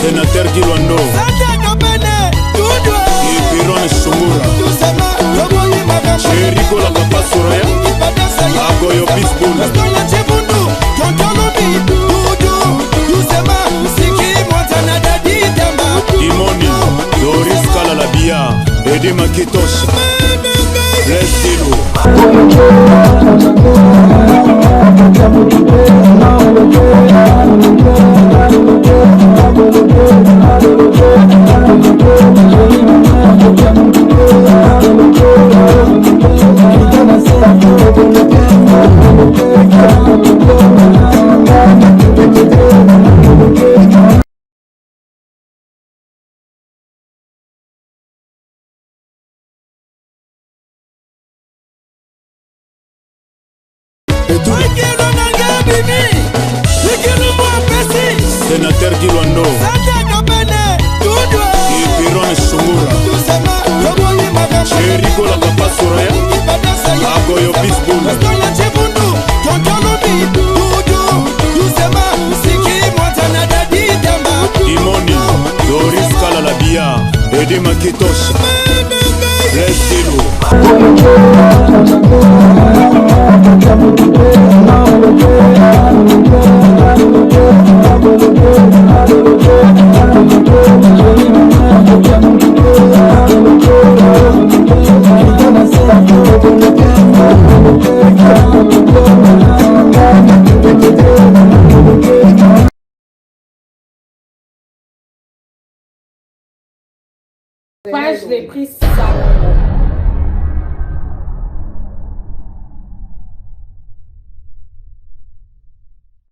Sénateur Kilwando Ipiron Sumura Cherico la Papa Soraya Agoyo Bisbula Imoni Doris Kalalabia Edi Makitosh Restilo Sénateur Kilwando Ipiron Sumura Cherico la Papa Soraya Agoyo Bisbula Imoni Doris Kalalabia Edi Makitosh Restilo Je l'ai pris 600 €.